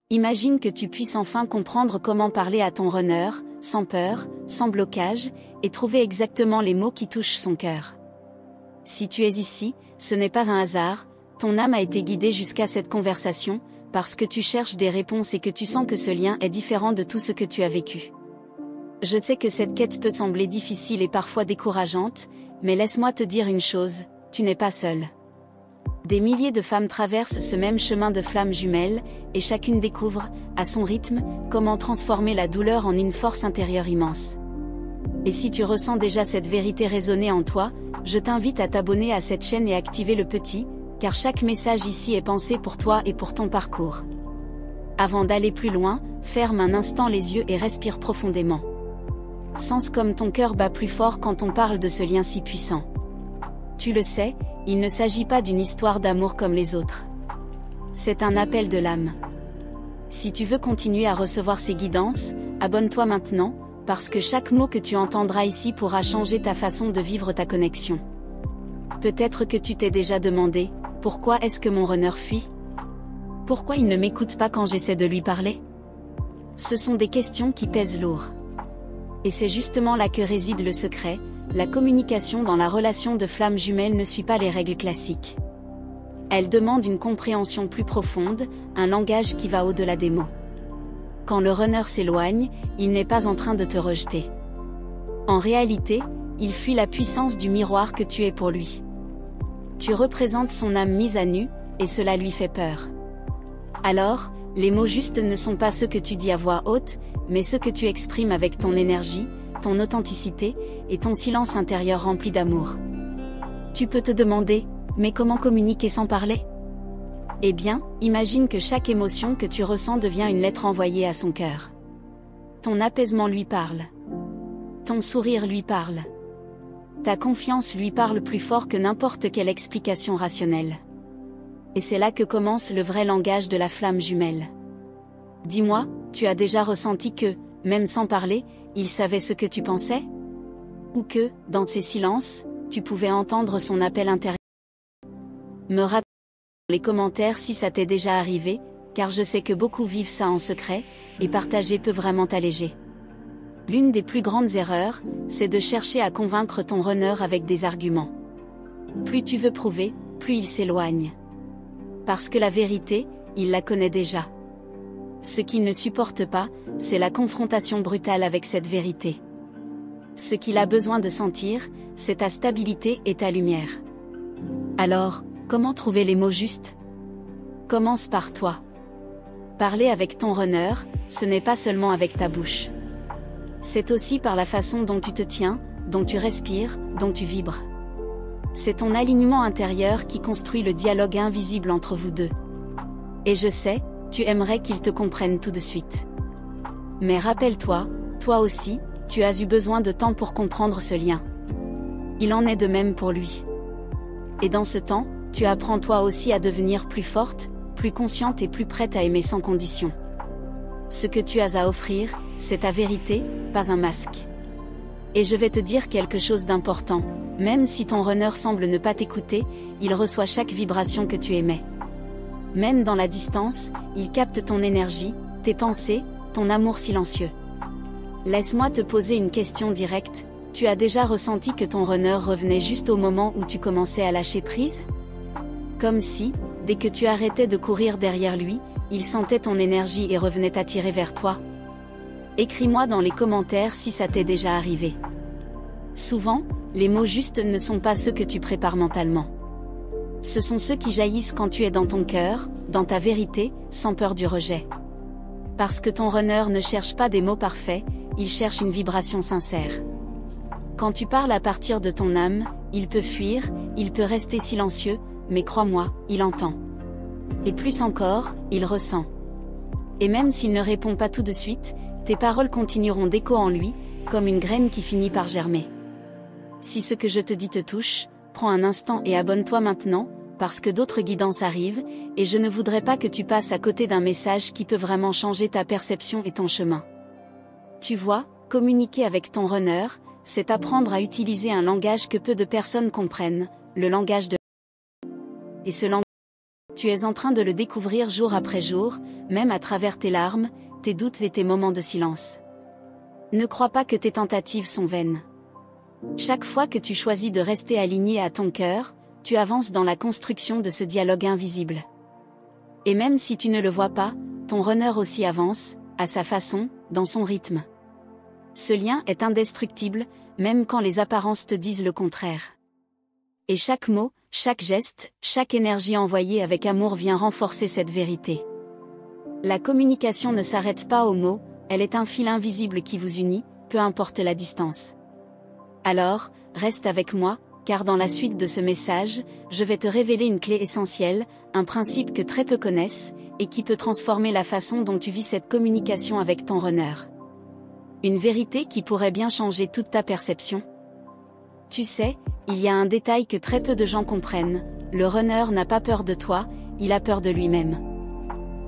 Imagine que tu puisses enfin comprendre comment parler à ton runner, sans peur, sans blocage, et trouver exactement les mots qui touchent son cœur. Si tu es ici, ce n'est pas un hasard, ton âme a été guidée jusqu'à cette conversation, parce que tu cherches des réponses et que tu sens que ce lien est différent de tout ce que tu as vécu. Je sais que cette quête peut sembler difficile et parfois décourageante, mais laisse-moi te dire une chose, tu n'es pas seule. Des milliers de femmes traversent ce même chemin de flammes jumelles, et chacune découvre, à son rythme, comment transformer la douleur en une force intérieure immense. Et si tu ressens déjà cette vérité résonner en toi, je t'invite à t'abonner à cette chaîne et activer le petit, car chaque message ici est pensé pour toi et pour ton parcours. Avant d'aller plus loin, ferme un instant les yeux et respire profondément. Sens comme ton cœur bat plus fort quand on parle de ce lien si puissant. Tu le sais, il ne s'agit pas d'une histoire d'amour comme les autres. C'est un appel de l'âme. Si tu veux continuer à recevoir ces guidances, abonne-toi maintenant, parce que chaque mot que tu entendras ici pourra changer ta façon de vivre ta connexion. Peut-être que tu t'es déjà demandé, pourquoi est-ce que mon runner fuit? Pourquoi il ne m'écoute pas quand j'essaie de lui parler? Ce sont des questions qui pèsent lourd. Et c'est justement là que réside le secret. La communication dans la relation de flamme jumelle ne suit pas les règles classiques. Elle demande une compréhension plus profonde, un langage qui va au-delà des mots. Quand le runner s'éloigne, il n'est pas en train de te rejeter. En réalité, il fuit la puissance du miroir que tu es pour lui. Tu représentes son âme mise à nu, et cela lui fait peur. Alors, les mots justes ne sont pas ceux que tu dis à voix haute, mais ceux que tu exprimes avec ton énergie, ton authenticité, et ton silence intérieur rempli d'amour. Tu peux te demander, mais comment communiquer sans parler? Eh bien, imagine que chaque émotion que tu ressens devient une lettre envoyée à son cœur. Ton apaisement lui parle. Ton sourire lui parle. Ta confiance lui parle plus fort que n'importe quelle explication rationnelle. Et c'est là que commence le vrai langage de la flamme jumelle. Dis-moi, tu as déjà ressenti que, même sans parler, il savait ce que tu pensais? Ou que, dans ces silences, tu pouvais entendre son appel intérieur? Me raconte dans les commentaires si ça t'est déjà arrivé, car je sais que beaucoup vivent ça en secret, et partager peut vraiment t'alléger. L'une des plus grandes erreurs, c'est de chercher à convaincre ton runner avec des arguments. Plus tu veux prouver, plus il s'éloigne. Parce que la vérité, il la connaît déjà. Ce qu'il ne supporte pas, c'est la confrontation brutale avec cette vérité. Ce qu'il a besoin de sentir, c'est ta stabilité et ta lumière. Alors, comment trouver les mots justes? Commence par toi. Parler avec ton runner, ce n'est pas seulement avec ta bouche. C'est aussi par la façon dont tu te tiens, dont tu respires, dont tu vibres. C'est ton alignement intérieur qui construit le dialogue invisible entre vous deux. Et je sais, tu aimerais qu'il te comprenne tout de suite. Mais rappelle-toi, toi aussi, tu as eu besoin de temps pour comprendre ce lien. Il en est de même pour lui. Et dans ce temps, tu apprends toi aussi à devenir plus forte, plus consciente et plus prête à aimer sans condition. Ce que tu as à offrir, c'est ta vérité, pas un masque. Et je vais te dire quelque chose d'important, même si ton runner semble ne pas t'écouter, il reçoit chaque vibration que tu émets. Même dans la distance, il capte ton énergie, tes pensées, ton amour silencieux. Laisse-moi te poser une question directe, tu as déjà ressenti que ton runner revenait juste au moment où tu commençais à lâcher prise? Comme si, dès que tu arrêtais de courir derrière lui, il sentait ton énergie et revenait t'attirer vers toi? Écris-moi dans les commentaires si ça t'est déjà arrivé. Souvent, les mots justes ne sont pas ceux que tu prépares mentalement. Ce sont ceux qui jaillissent quand tu es dans ton cœur, dans ta vérité, sans peur du rejet. Parce que ton runner ne cherche pas des mots parfaits, il cherche une vibration sincère. Quand tu parles à partir de ton âme, il peut fuir, il peut rester silencieux, mais crois-moi, il entend. Et plus encore, il ressent. Et même s'il ne répond pas tout de suite, tes paroles continueront d'écho en lui, comme une graine qui finit par germer. Si ce que je te dis te touche, prends un instant et abonne-toi maintenant, parce que d'autres guidances arrivent, et je ne voudrais pas que tu passes à côté d'un message qui peut vraiment changer ta perception et ton chemin. Tu vois, communiquer avec ton runner, c'est apprendre à utiliser un langage que peu de personnes comprennent, le langage de... Et ce langage Tu es en train de le découvrir jour après jour, même à travers tes larmes, tes doutes et tes moments de silence. Ne crois pas que tes tentatives sont vaines. Chaque fois que tu choisis de rester aligné à ton cœur, tu avances dans la construction de ce dialogue invisible. Et même si tu ne le vois pas, ton runner aussi avance, à sa façon, dans son rythme. Ce lien est indestructible, même quand les apparences te disent le contraire. Et chaque mot, chaque geste, chaque énergie envoyée avec amour vient renforcer cette vérité. La communication ne s'arrête pas aux mots, elle est un fil invisible qui vous unit, peu importe la distance. Alors, reste avec moi, car dans la suite de ce message, je vais te révéler une clé essentielle, un principe que très peu connaissent, et qui peut transformer la façon dont tu vis cette communication avec ton runner. Une vérité qui pourrait bien changer toute ta perception. Tu sais, il y a un détail que très peu de gens comprennent, le runner n'a pas peur de toi, il a peur de lui-même.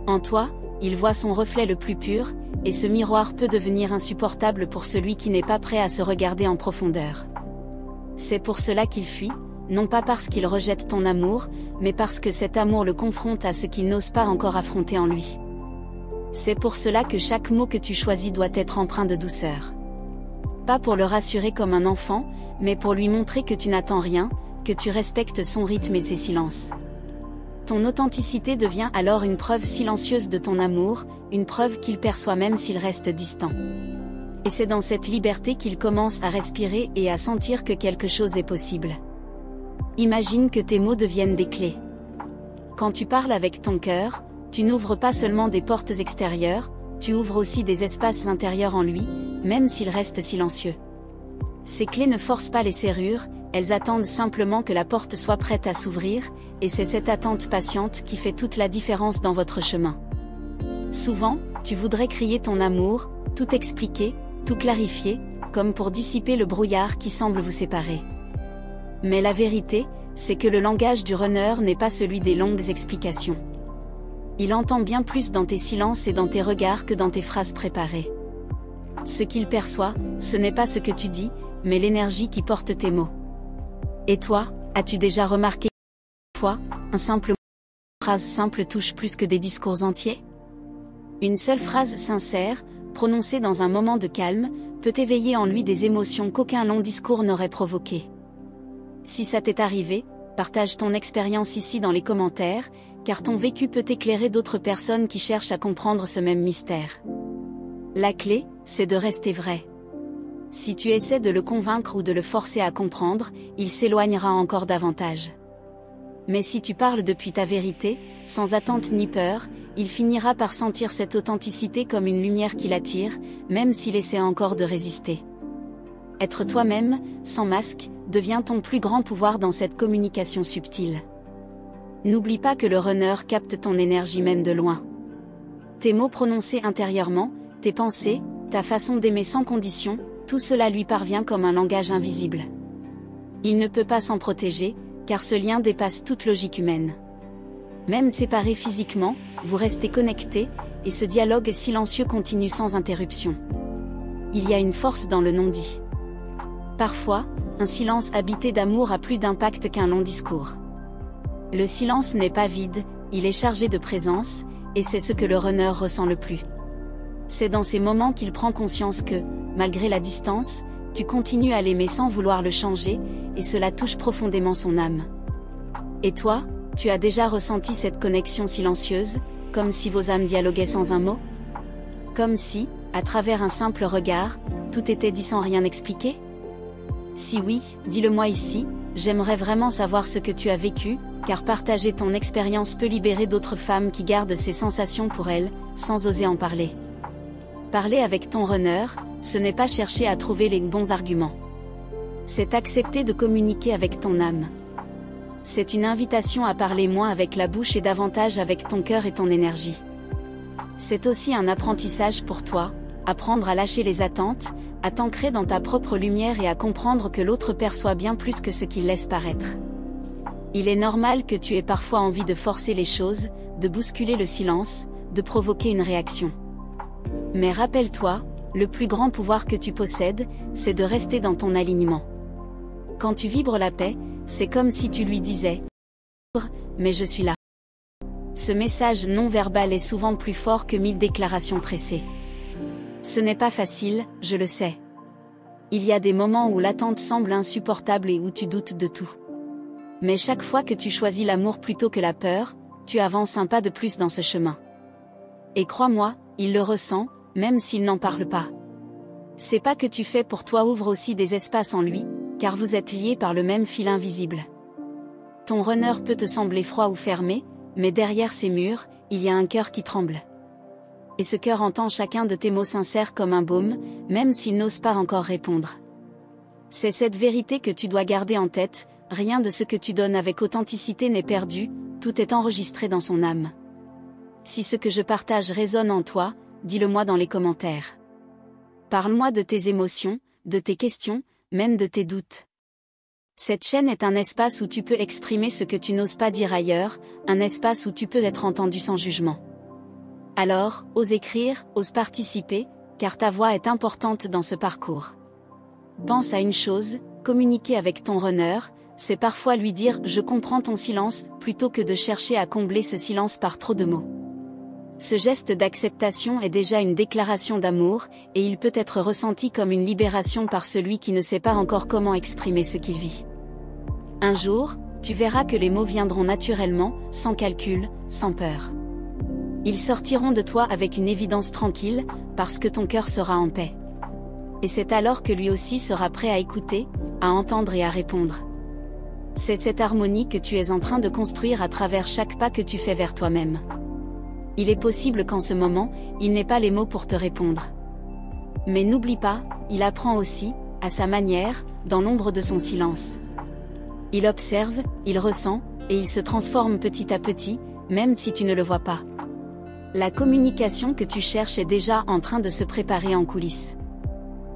En toi, il voit son reflet le plus pur, et ce miroir peut devenir insupportable pour celui qui n'est pas prêt à se regarder en profondeur. C'est pour cela qu'il fuit, non pas parce qu'il rejette ton amour, mais parce que cet amour le confronte à ce qu'il n'ose pas encore affronter en lui. C'est pour cela que chaque mot que tu choisis doit être empreint de douceur. Pas pour le rassurer comme un enfant, mais pour lui montrer que tu n'attends rien, que tu respectes son rythme et ses silences. Ton authenticité devient alors une preuve silencieuse de ton amour, une preuve qu'il perçoit même s'il reste distant. Et c'est dans cette liberté qu'il commence à respirer et à sentir que quelque chose est possible. Imagine que tes mots deviennent des clés. Quand tu parles avec ton cœur, tu n'ouvres pas seulement des portes extérieures, tu ouvres aussi des espaces intérieurs en lui, même s'il reste silencieux. Ces clés ne forcent pas les serrures, elles attendent simplement que la porte soit prête à s'ouvrir, et c'est cette attente patiente qui fait toute la différence dans votre chemin. Souvent, tu voudrais crier ton amour, tout expliquer, tout clarifier, comme pour dissiper le brouillard qui semble vous séparer. Mais la vérité, c'est que le langage du runner n'est pas celui des longues explications. Il entend bien plus dans tes silences et dans tes regards que dans tes phrases préparées. Ce qu'il perçoit, ce n'est pas ce que tu dis, mais l'énergie qui porte tes mots. Et toi, as-tu déjà remarqué qu'une fois, une phrase simple touche plus que des discours entiers? Une seule phrase sincère, prononcée dans un moment de calme, peut éveiller en lui des émotions qu'aucun long discours n'aurait provoquées. Si ça t'est arrivé, partage ton expérience ici dans les commentaires, car ton vécu peut éclairer d'autres personnes qui cherchent à comprendre ce même mystère. La clé, c'est de rester vrai. Si tu essaies de le convaincre ou de le forcer à comprendre, il s'éloignera encore davantage. Mais si tu parles depuis ta vérité, sans attente ni peur, il finira par sentir cette authenticité comme une lumière qui l'attire, même s'il essaie encore de résister. Être toi-même, sans masque, devient ton plus grand pouvoir dans cette communication subtile. N'oublie pas que le runner capte ton énergie même de loin. Tes mots prononcés intérieurement, tes pensées, ta façon d'aimer sans condition, tout cela lui parvient comme un langage invisible. Il ne peut pas s'en protéger, car ce lien dépasse toute logique humaine. Même séparés physiquement, vous restez connectés, et ce dialogue silencieux continue sans interruption. Il y a une force dans le non-dit. Parfois, un silence habité d'amour a plus d'impact qu'un long discours. Le silence n'est pas vide, il est chargé de présence, et c'est ce que le runner ressent le plus. C'est dans ces moments qu'il prend conscience que, malgré la distance, tu continues à l'aimer sans vouloir le changer, et cela touche profondément son âme. Et toi, tu as déjà ressenti cette connexion silencieuse, comme si vos âmes dialoguaient sans un mot? Comme si, à travers un simple regard, tout était dit sans rien expliquer? Si oui, dis-le-moi ici, j'aimerais vraiment savoir ce que tu as vécu, car partager ton expérience peut libérer d'autres femmes qui gardent ces sensations pour elles, sans oser en parler. Parler avec ton runner, ce n'est pas chercher à trouver les bons arguments. C'est accepter de communiquer avec ton âme. C'est une invitation à parler moins avec la bouche et davantage avec ton cœur et ton énergie. C'est aussi un apprentissage pour toi, apprendre à lâcher les attentes, à t'ancrer dans ta propre lumière et à comprendre que l'autre perçoit bien plus que ce qu'il laisse paraître. Il est normal que tu aies parfois envie de forcer les choses, de bousculer le silence, de provoquer une réaction. Mais rappelle-toi, le plus grand pouvoir que tu possèdes, c'est de rester dans ton alignement. Quand tu vibres la paix, c'est comme si tu lui disais « mais je suis là ». Ce message non-verbal est souvent plus fort que 1000 déclarations pressées. Ce n'est pas facile, je le sais. Il y a des moments où l'attente semble insupportable et où tu doutes de tout. Mais chaque fois que tu choisis l'amour plutôt que la peur, tu avances un pas de plus dans ce chemin. Et crois-moi, il le ressent, même s'il n'en parle pas. Ces pas que tu fais pour toi ouvrent aussi des espaces en lui, car vous êtes liés par le même fil invisible. Ton runner peut te sembler froid ou fermé, mais derrière ces murs, il y a un cœur qui tremble. Et ce cœur entend chacun de tes mots sincères comme un baume, même s'il n'ose pas encore répondre. C'est cette vérité que tu dois garder en tête, rien de ce que tu donnes avec authenticité n'est perdu, tout est enregistré dans son âme. Si ce que je partage résonne en toi, dis-le-moi dans les commentaires. Parle-moi de tes émotions, de tes questions, même de tes doutes. Cette chaîne est un espace où tu peux exprimer ce que tu n'oses pas dire ailleurs, un espace où tu peux être entendu sans jugement. Alors, ose écrire, ose participer, car ta voix est importante dans ce parcours. Pense à une chose, communiquer avec ton runner, c'est parfois lui dire « je comprends ton silence » plutôt que de chercher à combler ce silence par trop de mots. Ce geste d'acceptation est déjà une déclaration d'amour, et il peut être ressenti comme une libération par celui qui ne sait pas encore comment exprimer ce qu'il vit. Un jour, tu verras que les mots viendront naturellement, sans calcul, sans peur. Ils sortiront de toi avec une évidence tranquille, parce que ton cœur sera en paix. Et c'est alors que lui aussi sera prêt à écouter, à entendre et à répondre. C'est cette harmonie que tu es en train de construire à travers chaque pas que tu fais vers toi-même. Il est possible qu'en ce moment, il n'ait pas les mots pour te répondre. Mais n'oublie pas, il apprend aussi, à sa manière, dans l'ombre de son silence. Il observe, il ressent, et il se transforme petit à petit, même si tu ne le vois pas. La communication que tu cherches est déjà en train de se préparer en coulisses.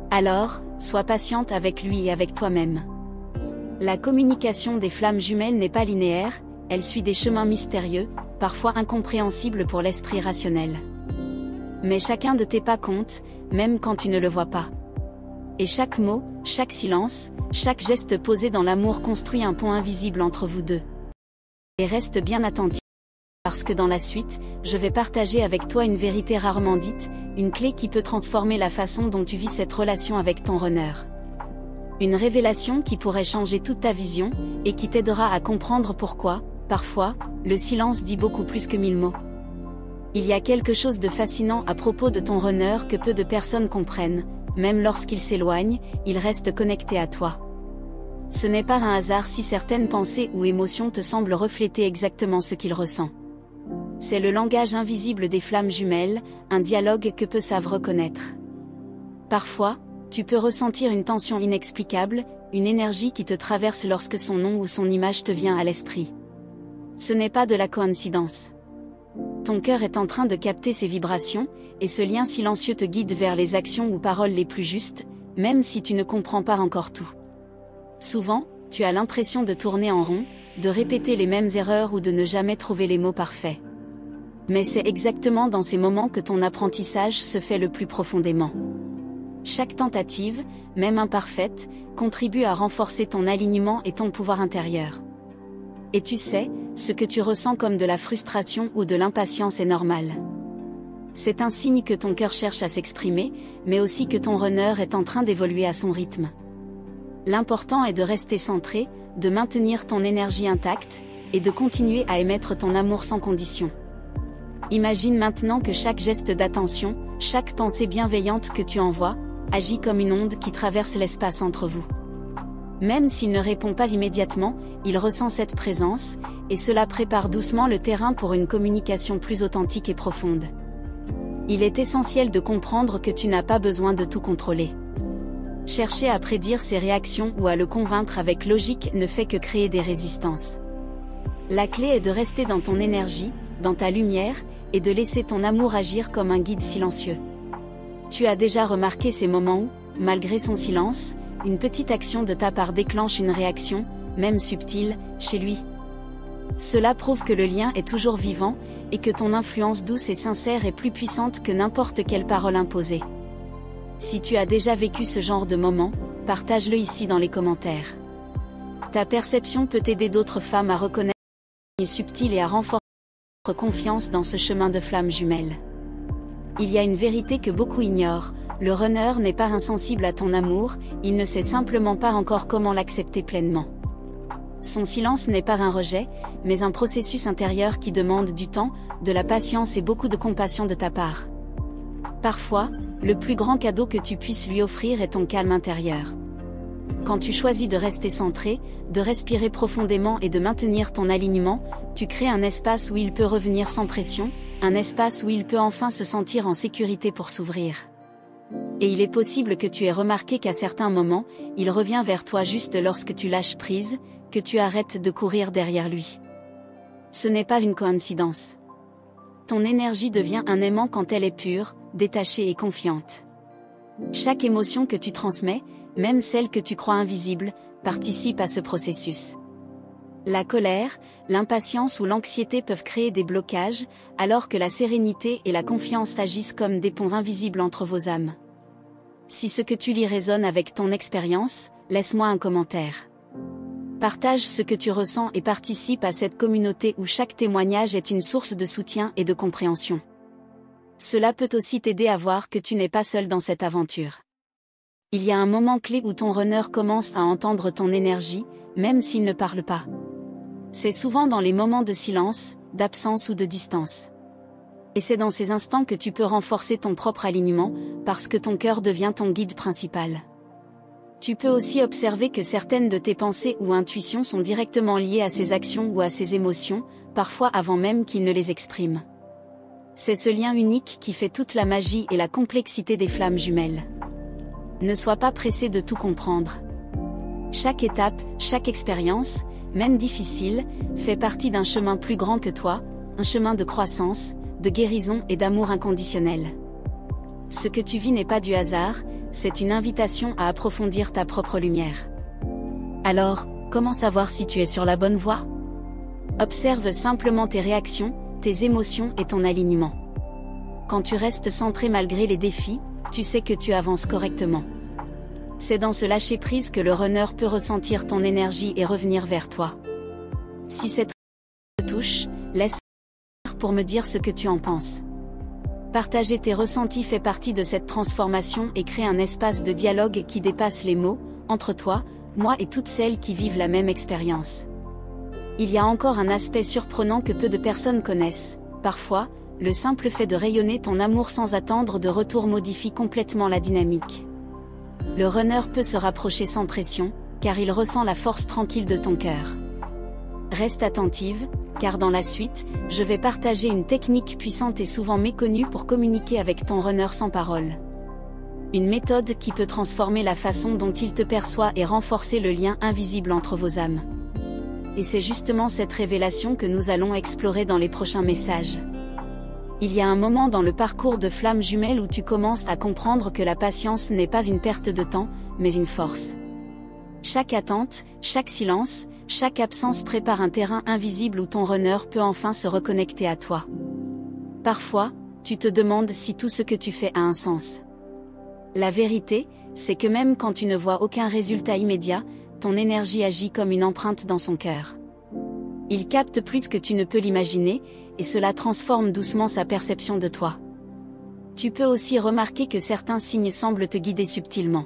Alors, sois patiente avec lui et avec toi-même. La communication des flammes jumelles n'est pas linéaire, elle suit des chemins mystérieux, parfois incompréhensibles pour l'esprit rationnel. Mais chacun de tes pas compte, même quand tu ne le vois pas. Et chaque mot, chaque silence, chaque geste posé dans l'amour construit un pont invisible entre vous deux. Et reste bien attentif, parce que dans la suite, je vais partager avec toi une vérité rarement dite, une clé qui peut transformer la façon dont tu vis cette relation avec ton runner. Une révélation qui pourrait changer toute ta vision, et qui t'aidera à comprendre pourquoi, parfois, le silence dit beaucoup plus que 1000 mots. Il y a quelque chose de fascinant à propos de ton runner que peu de personnes comprennent, même lorsqu'il s'éloigne, il reste connecté à toi. Ce n'est pas un hasard si certaines pensées ou émotions te semblent refléter exactement ce qu'il ressent. C'est le langage invisible des flammes jumelles, un dialogue que peu savent reconnaître. Parfois, tu peux ressentir une tension inexplicable, une énergie qui te traverse lorsque son nom ou son image te vient à l'esprit. Ce n'est pas de la coïncidence. Ton cœur est en train de capter ces vibrations, et ce lien silencieux te guide vers les actions ou paroles les plus justes, même si tu ne comprends pas encore tout. Souvent, tu as l'impression de tourner en rond, de répéter les mêmes erreurs ou de ne jamais trouver les mots parfaits. Mais c'est exactement dans ces moments que ton apprentissage se fait le plus profondément. Chaque tentative, même imparfaite, contribue à renforcer ton alignement et ton pouvoir intérieur. Et tu sais, ce que tu ressens comme de la frustration ou de l'impatience est normal. C'est un signe que ton cœur cherche à s'exprimer, mais aussi que ton runner est en train d'évoluer à son rythme. L'important est de rester centré, de maintenir ton énergie intacte, et de continuer à émettre ton amour sans condition. Imagine maintenant que chaque geste d'attention, chaque pensée bienveillante que tu envoies, agit comme une onde qui traverse l'espace entre vous. Même s'il ne répond pas immédiatement, il ressent cette présence, et cela prépare doucement le terrain pour une communication plus authentique et profonde. Il est essentiel de comprendre que tu n'as pas besoin de tout contrôler. Chercher à prédire ses réactions ou à le convaincre avec logique ne fait que créer des résistances. La clé est de rester dans ton énergie, dans ta lumière, et de laisser ton amour agir comme un guide silencieux. Tu as déjà remarqué ces moments où, malgré son silence, une petite action de ta part déclenche une réaction, même subtile, chez lui. Cela prouve que le lien est toujours vivant, et que ton influence douce et sincère est plus puissante que n'importe quelle parole imposée. Si tu as déjà vécu ce genre de moment, partage-le ici dans les commentaires. Ta perception peut aider d'autres femmes à reconnaître les signes subtils et à renforcer confiance dans ce chemin de flamme jumelle. Il y a une vérité que beaucoup ignorent, le runner n'est pas insensible à ton amour, il ne sait simplement pas encore comment l'accepter pleinement. Son silence n'est pas un rejet, mais un processus intérieur qui demande du temps, de la patience et beaucoup de compassion de ta part. Parfois, le plus grand cadeau que tu puisses lui offrir est ton calme intérieur. Quand tu choisis de rester centré, de respirer profondément et de maintenir ton alignement, tu crées un espace où il peut revenir sans pression, un espace où il peut enfin se sentir en sécurité pour s'ouvrir. Et il est possible que tu aies remarqué qu'à certains moments, il revient vers toi juste lorsque tu lâches prise, que tu arrêtes de courir derrière lui. Ce n'est pas une coïncidence. Ton énergie devient un aimant quand elle est pure, détachée et confiante. Chaque émotion que tu transmets, même celle que tu crois invisible, participe à ce processus. La colère, l'impatience ou l'anxiété peuvent créer des blocages, alors que la sérénité et la confiance agissent comme des ponts invisibles entre vos âmes. Si ce que tu lis résonne avec ton expérience, laisse-moi un commentaire. Partage ce que tu ressens et participe à cette communauté où chaque témoignage est une source de soutien et de compréhension. Cela peut aussi t'aider à voir que tu n'es pas seul dans cette aventure. Il y a un moment clé où ton runner commence à entendre ton énergie, même s'il ne parle pas. C'est souvent dans les moments de silence, d'absence ou de distance. Et c'est dans ces instants que tu peux renforcer ton propre alignement, parce que ton cœur devient ton guide principal. Tu peux aussi observer que certaines de tes pensées ou intuitions sont directement liées à ses actions ou à ses émotions, parfois avant même qu'il ne les exprime. C'est ce lien unique qui fait toute la magie et la complexité des flammes jumelles. Ne sois pas pressé de tout comprendre. Chaque étape, chaque expérience, même difficile, fait partie d'un chemin plus grand que toi, un chemin de croissance, de guérison et d'amour inconditionnel. Ce que tu vis n'est pas du hasard, c'est une invitation à approfondir ta propre lumière. Alors, comment savoir si tu es sur la bonne voie? Observe simplement tes réactions, tes émotions et ton alignement. Quand tu restes centré malgré les défis, tu sais que tu avances correctement. C'est dans ce lâcher-prise que le runner peut ressentir ton énergie et revenir vers toi. Si cette te touche, laisse-moi pour me dire ce que tu en penses. Partager tes ressentis fait partie de cette transformation et crée un espace de dialogue qui dépasse les mots, entre toi, moi et toutes celles qui vivent la même expérience. Il y a encore un aspect surprenant que peu de personnes connaissent. Parfois, le simple fait de rayonner ton amour sans attendre de retour modifie complètement la dynamique. Le runner peut se rapprocher sans pression, car il ressent la force tranquille de ton cœur. Reste attentive, car dans la suite, je vais partager une technique puissante et souvent méconnue pour communiquer avec ton runner sans parole. Une méthode qui peut transformer la façon dont il te perçoit et renforcer le lien invisible entre vos âmes. Et c'est justement cette révélation que nous allons explorer dans les prochains messages. Il y a un moment dans le parcours de flamme jumelle où tu commences à comprendre que la patience n'est pas une perte de temps, mais une force. Chaque attente, chaque silence, chaque absence prépare un terrain invisible où ton runner peut enfin se reconnecter à toi. Parfois, tu te demandes si tout ce que tu fais a un sens. La vérité, c'est que même quand tu ne vois aucun résultat immédiat, ton énergie agit comme une empreinte dans son cœur. Il capte plus que tu ne peux l'imaginer, et cela transforme doucement sa perception de toi. Tu peux aussi remarquer que certains signes semblent te guider subtilement.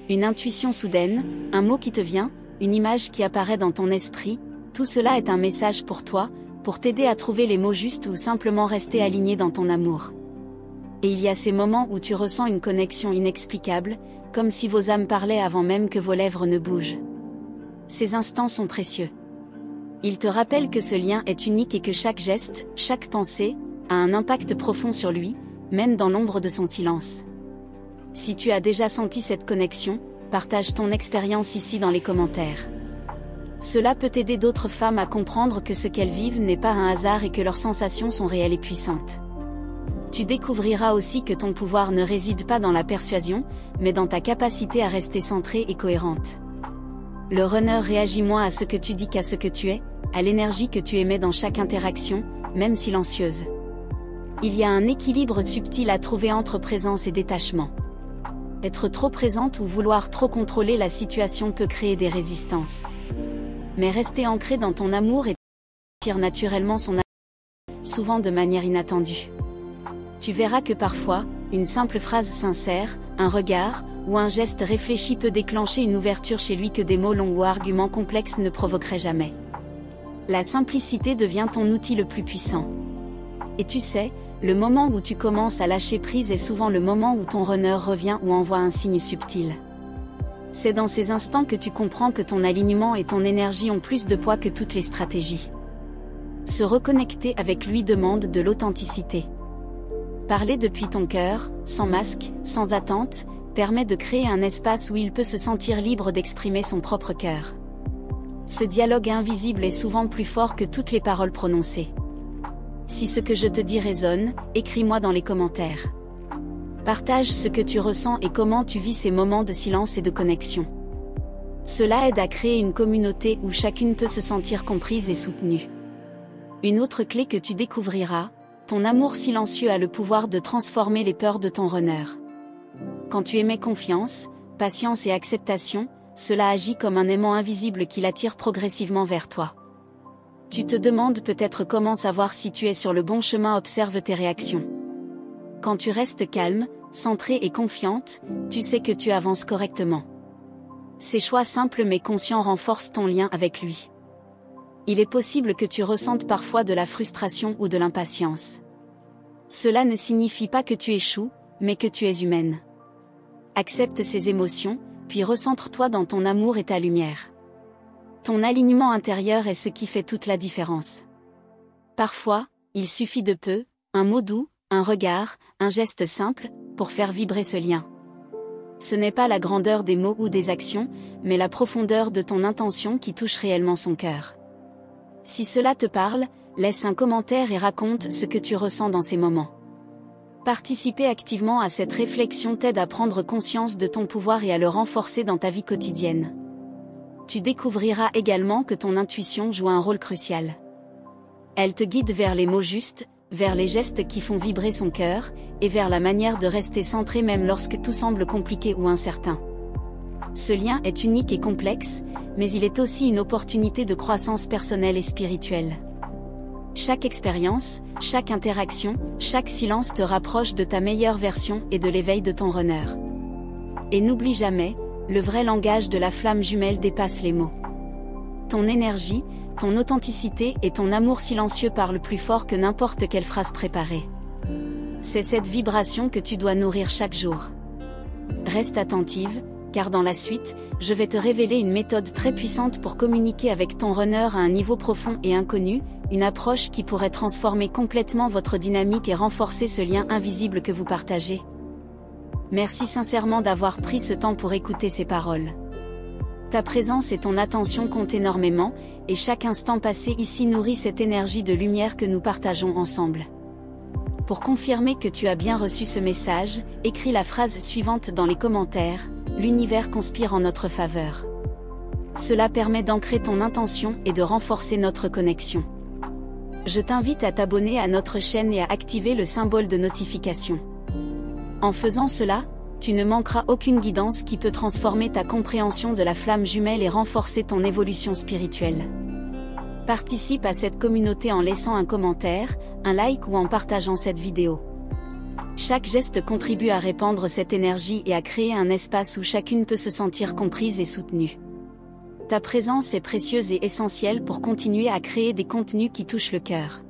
Une intuition soudaine, un mot qui te vient, une image qui apparaît dans ton esprit, tout cela est un message pour toi, pour t'aider à trouver les mots justes ou simplement rester aligné dans ton amour. Et il y a ces moments où tu ressens une connexion inexplicable, comme si vos âmes parlaient avant même que vos lèvres ne bougent. Ces instants sont précieux. Ils te rappellent que ce lien est unique et que chaque geste, chaque pensée, a un impact profond sur lui, même dans l'ombre de son silence. Si tu as déjà senti cette connexion, partage ton expérience ici dans les commentaires. Cela peut aider d'autres femmes à comprendre que ce qu'elles vivent n'est pas un hasard et que leurs sensations sont réelles et puissantes. Tu découvriras aussi que ton pouvoir ne réside pas dans la persuasion, mais dans ta capacité à rester centrée et cohérente. Le runner réagit moins à ce que tu dis qu'à ce que tu es, à l'énergie que tu émets dans chaque interaction, même silencieuse. Il y a un équilibre subtil à trouver entre présence et détachement. Être trop présente ou vouloir trop contrôler la situation peut créer des résistances. Mais rester ancré dans ton amour et sentir naturellement son souvent de manière inattendue. Tu verras que parfois, une simple phrase sincère, un regard, ou un geste réfléchi peut déclencher une ouverture chez lui que des mots longs ou arguments complexes ne provoqueraient jamais. La simplicité devient ton outil le plus puissant. Et tu sais, le moment où tu commences à lâcher prise est souvent le moment où ton runner revient ou envoie un signe subtil. C'est dans ces instants que tu comprends que ton alignement et ton énergie ont plus de poids que toutes les stratégies. Se reconnecter avec lui demande de l'authenticité. Parler depuis ton cœur, sans masque, sans attente, permet de créer un espace où il peut se sentir libre d'exprimer son propre cœur. Ce dialogue invisible est souvent plus fort que toutes les paroles prononcées. Si ce que je te dis résonne, écris-moi dans les commentaires. Partage ce que tu ressens et comment tu vis ces moments de silence et de connexion. Cela aide à créer une communauté où chacune peut se sentir comprise et soutenue. Une autre clé que tu découvriras, ton amour silencieux a le pouvoir de transformer les peurs de ton runner. Quand tu émets confiance, patience et acceptation, cela agit comme un aimant invisible qui l'attire progressivement vers toi. Tu te demandes peut-être comment savoir si tu es sur le bon chemin. Observe tes réactions. Quand tu restes calme, centrée et confiante, tu sais que tu avances correctement. Ces choix simples mais conscients renforcent ton lien avec lui. Il est possible que tu ressentes parfois de la frustration ou de l'impatience. Cela ne signifie pas que tu échoues, mais que tu es humaine. Accepte ces émotions, puis recentre-toi dans ton amour et ta lumière. Ton alignement intérieur est ce qui fait toute la différence. Parfois, il suffit de peu, un mot doux, un regard, un geste simple, pour faire vibrer ce lien. Ce n'est pas la grandeur des mots ou des actions, mais la profondeur de ton intention qui touche réellement son cœur. Si cela te parle, laisse un commentaire et raconte ce que tu ressens dans ces moments. Participer activement à cette réflexion t'aide à prendre conscience de ton pouvoir et à le renforcer dans ta vie quotidienne. Tu découvriras également que ton intuition joue un rôle crucial. Elle te guide vers les mots justes, vers les gestes qui font vibrer son cœur, et vers la manière de rester centré même lorsque tout semble compliqué ou incertain. Ce lien est unique et complexe, mais il est aussi une opportunité de croissance personnelle et spirituelle. Chaque expérience, chaque interaction, chaque silence te rapproche de ta meilleure version et de l'éveil de ton runner. Et n'oublie jamais, le vrai langage de la flamme jumelle dépasse les mots. Ton énergie, ton authenticité et ton amour silencieux parlent plus fort que n'importe quelle phrase préparée. C'est cette vibration que tu dois nourrir chaque jour. Reste attentive, car dans la suite, je vais te révéler une méthode très puissante pour communiquer avec ton runner à un niveau profond et inconnu, une approche qui pourrait transformer complètement votre dynamique et renforcer ce lien invisible que vous partagez. Merci sincèrement d'avoir pris ce temps pour écouter ces paroles. Ta présence et ton attention comptent énormément, et chaque instant passé ici nourrit cette énergie de lumière que nous partageons ensemble. Pour confirmer que tu as bien reçu ce message, écris la phrase suivante dans les commentaires: l'univers conspire en notre faveur. Cela permet d'ancrer ton intention et de renforcer notre connexion. Je t'invite à t'abonner à notre chaîne et à activer le symbole de notification. En faisant cela, tu ne manqueras aucune guidance qui peut transformer ta compréhension de la flamme jumelle et renforcer ton évolution spirituelle. Participe à cette communauté en laissant un commentaire, un like ou en partageant cette vidéo. Chaque geste contribue à répandre cette énergie et à créer un espace où chacune peut se sentir comprise et soutenue. Ta présence est précieuse et essentielle pour continuer à créer des contenus qui touchent le cœur.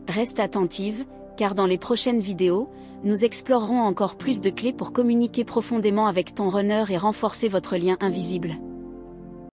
Reste attentive, car dans les prochaines vidéos, nous explorerons encore plus de clés pour communiquer profondément avec ton runner et renforcer votre lien invisible.